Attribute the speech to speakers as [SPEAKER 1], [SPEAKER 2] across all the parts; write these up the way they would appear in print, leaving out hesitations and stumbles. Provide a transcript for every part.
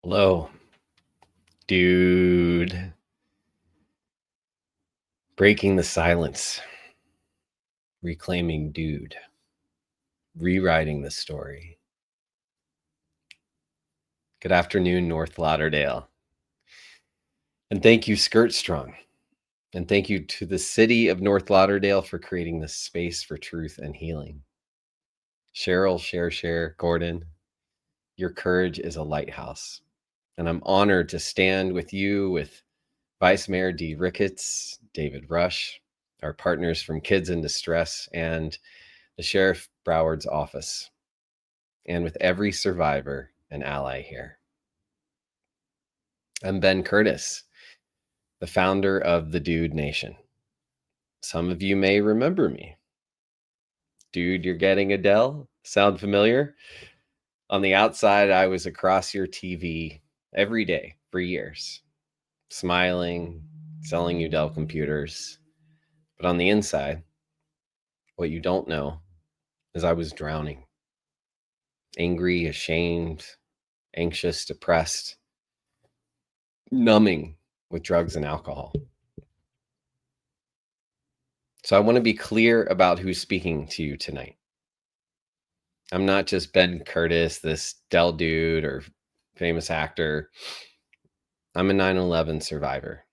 [SPEAKER 1] Hello, dude. Breaking the silence, reclaiming dude, rewriting the story. Good afternoon, North Lauderdale. And thank you, Skirt Strong. And thank you to the city of North Lauderdale for creating this space for truth and healing. Cheryl, Gordon, your courage is a lighthouse. And I'm honored to stand with you, with Vice Mayor Dee Ricketts, David Rush, our partners from Kids in Distress, and the Sheriff Broward's office, and with every survivor and ally here. I'm Ben Curtis, the founder of the Dude Nation. Some of you may remember me. Dude, you're getting Adele? Sound familiar? On the outside, I was across your TV every day for years, smiling, selling you Dell computers. But on the inside, what you don't know is I was drowning. Angry, ashamed, anxious, depressed, numbing with drugs and alcohol. So I want to be clear about who's speaking to you tonight. I'm not just Ben Curtis, this Dell dude or famous actor. I'm a 9/11 survivor.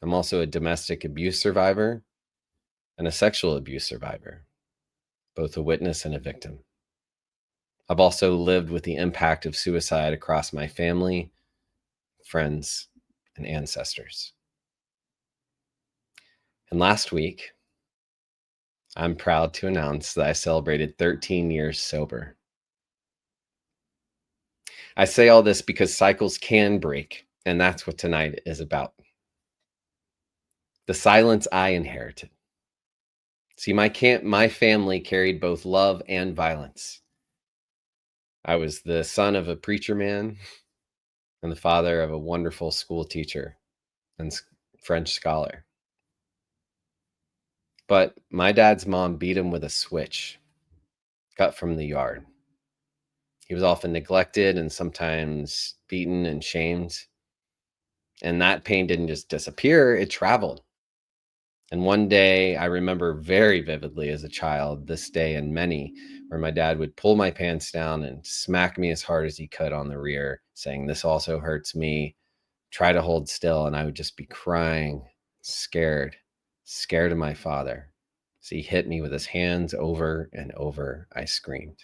[SPEAKER 1] I'm also a domestic abuse survivor and a sexual abuse survivor, both a witness and a victim. I've also lived with the impact of suicide across my family, friends, and ancestors. And last week, I'm proud to announce that I celebrated 13 years sober. I say all this because cycles can break, and that's what tonight is about. The silence I inherited. See, my family carried both love and violence. I was the son of a preacher man and the father of a wonderful school teacher and French scholar. But my dad's mom beat him with a switch, cut from the yard. He was often neglected and sometimes beaten and shamed. And that pain didn't just disappear, it traveled. And one day I remember very vividly as a child, this day and many, where my dad would pull my pants down and smack me as hard as he could on the rear, saying, "This also hurts me. Try to hold still." And I would just be crying, scared of my father. So he hit me with his hands over and over. I screamed.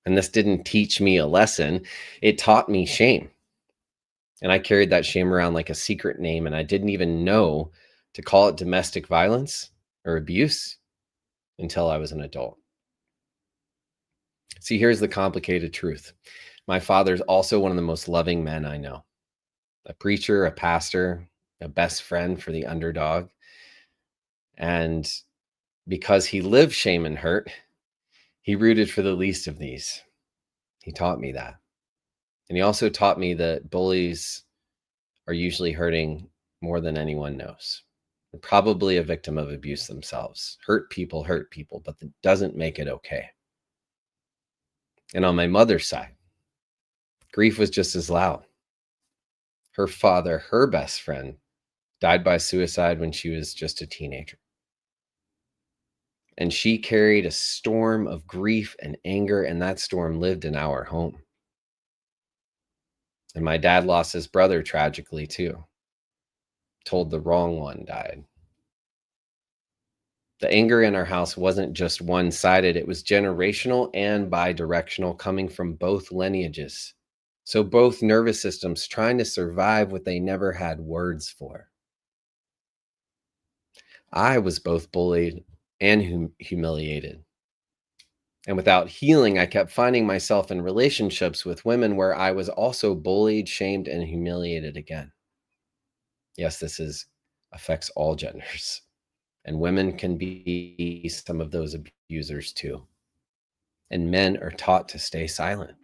[SPEAKER 1] And this didn't teach me a lesson. It taught me shame. And I carried that shame around like a secret name, and I didn't even know to call it domestic violence or abuse until I was an adult. See, here's the complicated truth. My father's also one of the most loving men I know. A preacher, a pastor, a best friend for the underdog. And because he lived shame and hurt, he rooted for the least of these. He taught me that. And he also taught me that bullies are usually hurting more than anyone knows. They're probably a victim of abuse themselves. Hurt people, but that doesn't make it okay. And on my mother's side, grief was just as loud. Her father, her best friend, died by suicide when she was just a teenager. And she carried a storm of grief and anger, and that storm lived in our home. And my dad lost his brother tragically too. Told the wrong one died. The anger in our house wasn't just one-sided, it was generational and bi-directional, coming from both lineages. So both nervous systems trying to survive what they never had words for. I was both bullied and humiliated. And without healing, I kept finding myself in relationships with women where I was also bullied, shamed, and humiliated again. Yes, affects all genders. And women can be some of those abusers too. And men are taught to stay silent.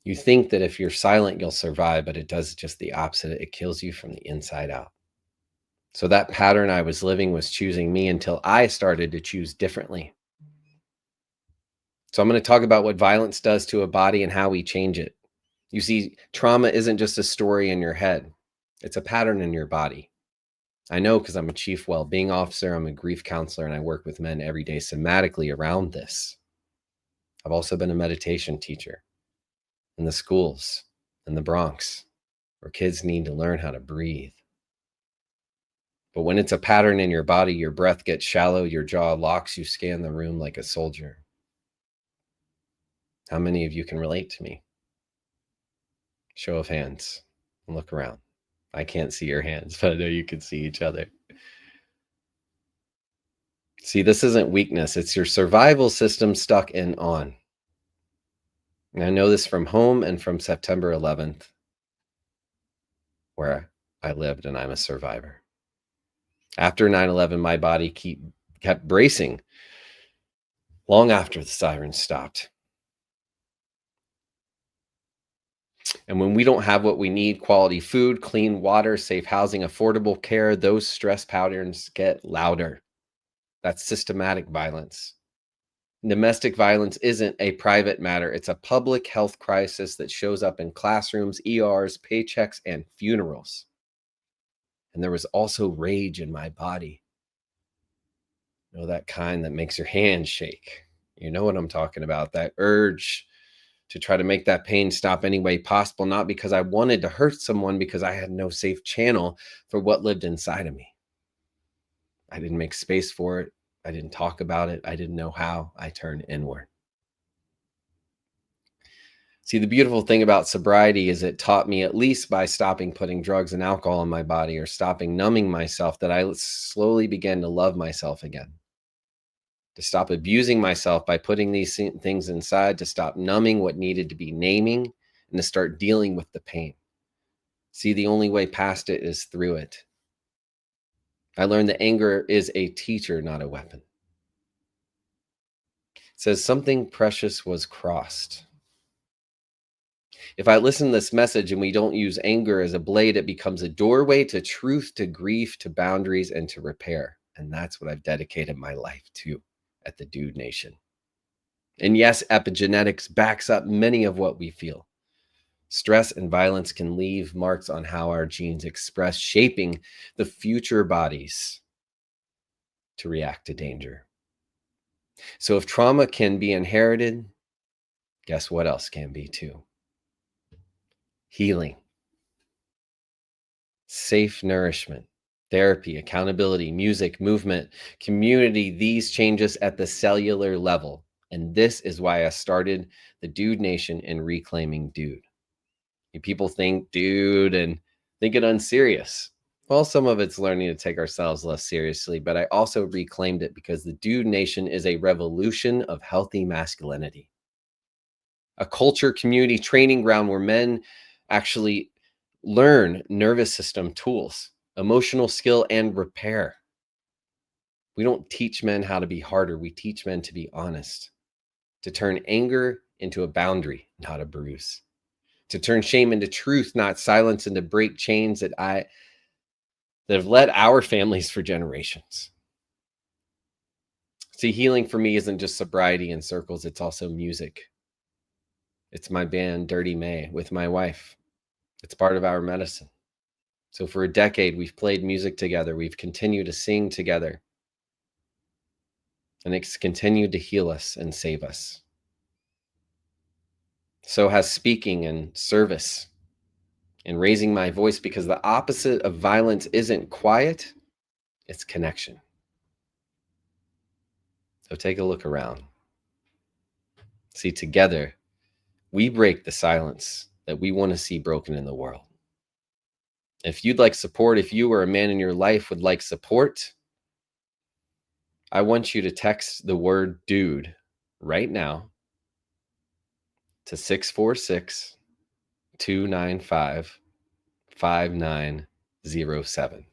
[SPEAKER 1] You think that if you're silent, you'll survive, but it does just the opposite. It kills you from the inside out. So that pattern I was living was choosing me until I started to choose differently. So I'm going to talk about what violence does to a body and how we change it. You see, trauma isn't just a story in your head, it's a pattern in your body. I know because I'm a chief well-being officer, I'm a grief counselor, and I work with men every day somatically around this. I've also been a meditation teacher in the schools in the Bronx where kids need to learn how to breathe. But when it's a pattern in your body, your breath gets shallow, your jaw locks, you scan the room like a soldier. How many of you can relate to me? Show of hands. Look around. I can't see your hands, but I know you can see each other. See, this isn't weakness. It's your survival system stuck in on. And I know this from home and from September 11th, where I lived and I'm a survivor. After 9/11, my body kept bracing long after the sirens stopped. And when we don't have what we need, quality food, clean water, safe housing, affordable care, those stress patterns get louder. That's systematic violence. Domestic violence isn't a private matter. It's a public health crisis that shows up in classrooms, ERs, paychecks, and funerals. And there was also rage in my body. You know, that kind that makes your hands shake. You know what I'm talking about. That urge to try to make that pain stop any way possible, not because I wanted to hurt someone, because I had no safe channel for what lived inside of me. I didn't make space for it. I didn't talk about it. I didn't know how. I turned inward. See, the beautiful thing about sobriety is it taught me, at least by stopping putting drugs and alcohol in my body or stopping numbing myself, that I slowly began to love myself again. To stop abusing myself by putting these things inside, to stop numbing what needed to be naming, and to start dealing with the pain. See, the only way past it is through it. I learned that anger is a teacher, not a weapon. It says something precious was crossed. If I listen to this message and we don't use anger as a blade, it becomes a doorway to truth, to grief, to boundaries, and to repair. And that's what I've dedicated my life to at the Dude Nation. And yes, epigenetics backs up many of what we feel. Stress and violence can leave marks on how our genes express, shaping the future bodies to react to danger. So if trauma can be inherited, guess what else can be too? Healing, safe nourishment, therapy, accountability, music, movement, community, these changes at the cellular level. And this is why I started the Dude Nation in Reclaiming Dude. People think dude and think it unserious. Well, some of it's learning to take ourselves less seriously, but I also reclaimed it because the Dude Nation is a revolution of healthy masculinity. A culture, community, training ground where men actually learn nervous system tools, emotional skill, and repair. We don't teach men how to be harder. We teach men to be honest, to turn anger into a boundary, not a bruise, to turn shame into truth, not silence, and to break chains that have led our families for generations. See, healing for me isn't just sobriety and circles, it's also music. It's my band, Dirty May, with my wife. It's part of our medicine. So for a decade, we've played music together. We've continued to sing together. And it's continued to heal us and save us. So has speaking and service and raising my voice, because the opposite of violence isn't quiet, it's connection. So take a look around. See, together, we break the silence that we want to see broken in the world. If you'd like support, if you or a man in your life would like support, I want you to text the word dude right now to 646 295 5907.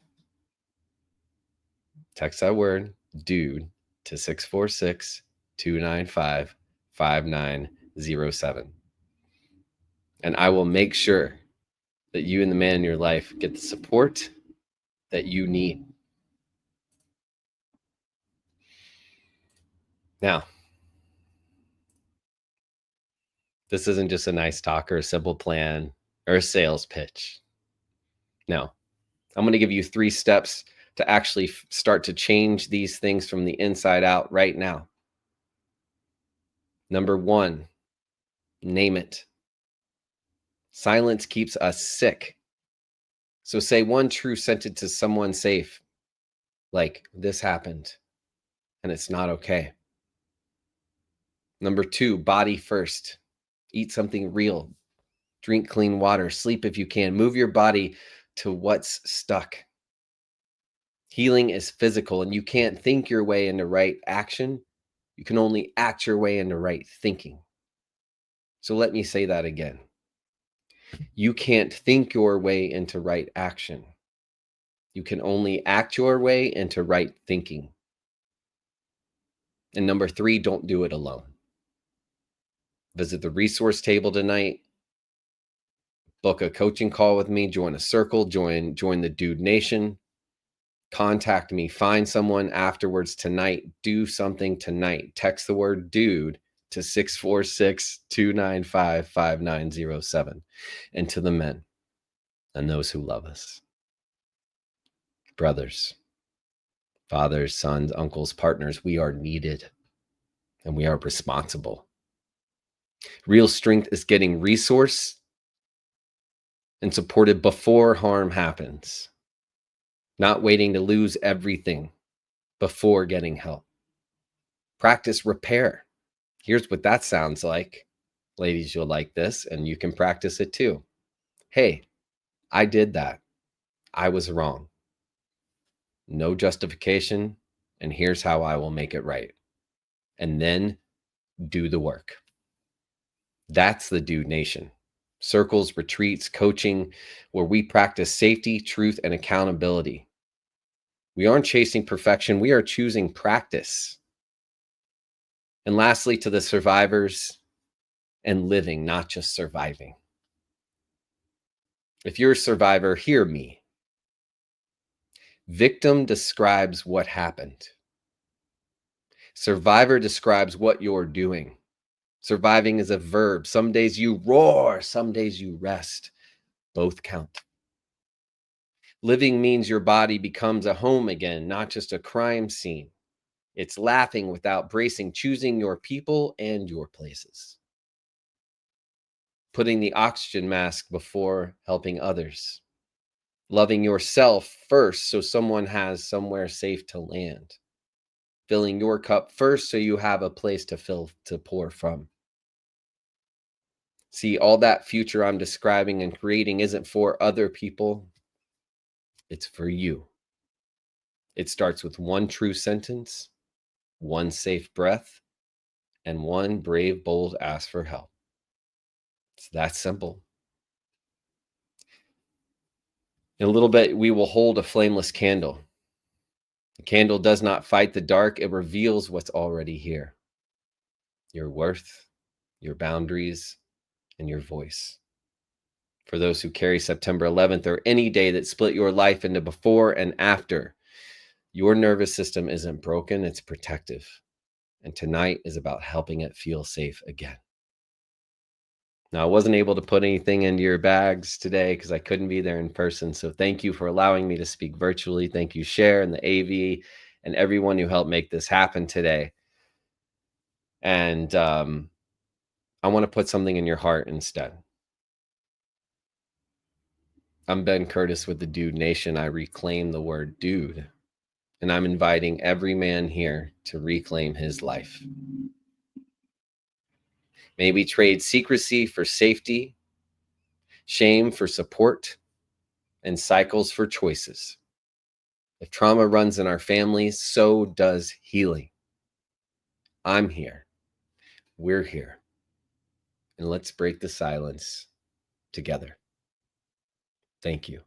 [SPEAKER 1] Text that word dude to 646 295 5907. And I will make sure that you and the man in your life get the support that you need. Now, This isn't just a nice talk or a simple plan or a sales pitch. No, I'm going to give you 3 steps to actually start to change these things from the inside out right now. Number 1, name it. Silence keeps us sick. So say one true sentence to someone safe, like, this happened and it's not okay. Number 2, body first. Eat something real. Drink clean water. Sleep if you can. Move your body to what's stuck. Healing is physical, and you can't think your way into right action. You can only act your way into right thinking. So let me say that again. You can't think your way into right action. You can only act your way into right thinking. And number 3, don't do it alone. Visit the resource table tonight. Book a coaching call with me. Join a circle. Join the Dude Nation. Contact me. Find someone afterwards tonight. Do something tonight. Text the word dude to 646-295-5907. And to the men and those who love us, brothers, fathers, sons, uncles, partners, we are needed and we are responsible. Real strength is getting resource and supported before harm happens, not waiting to lose everything before getting help. Practice repair. Here's what that sounds like. Ladies, you'll like this, and you can practice it too. Hey, I did that. I was wrong. No justification, and here's how I will make it right. And then do the work. That's the Dude Nation. Circles, retreats, coaching, where we practice safety, truth, and accountability. We aren't chasing perfection. We are choosing practice. And lastly, to the survivors and living, not just surviving. If you're a survivor, hear me. Victim describes what happened. Survivor describes what you're doing. Surviving is a verb. Some days you roar, some days you rest. Both count. Living means your body becomes a home again, not just a crime scene. It's laughing without bracing, choosing your people and your places. Putting the oxygen mask before helping others. Loving yourself first so someone has somewhere safe to land. Filling your cup first so you have a place to pour from. See, all that future I'm describing and creating isn't for other people. It's for you. It starts with one true sentence, one safe breath, and one brave, bold ask for help. It's that simple. In a little bit, we will hold a flameless candle. The candle does not fight the dark. It reveals what's already here. Your worth, your boundaries, and your voice. For those who carry September 11th or any day that split your life into before and after, your nervous system isn't broken, it's protective. And tonight is about helping it feel safe again. Now, I wasn't able to put anything into your bags today because I couldn't be there in person. So thank you for allowing me to speak virtually. Thank you, Cher and the AV and everyone who helped make this happen today. And I want to put something in your heart instead. I'm Ben Curtis with the Dude Nation. I reclaim the word dude. And I'm inviting every man here to reclaim his life. May we trade secrecy for safety, shame for support, and cycles for choices. If trauma runs in our families, so does healing. I'm here. We're here. And let's break the silence together. Thank you.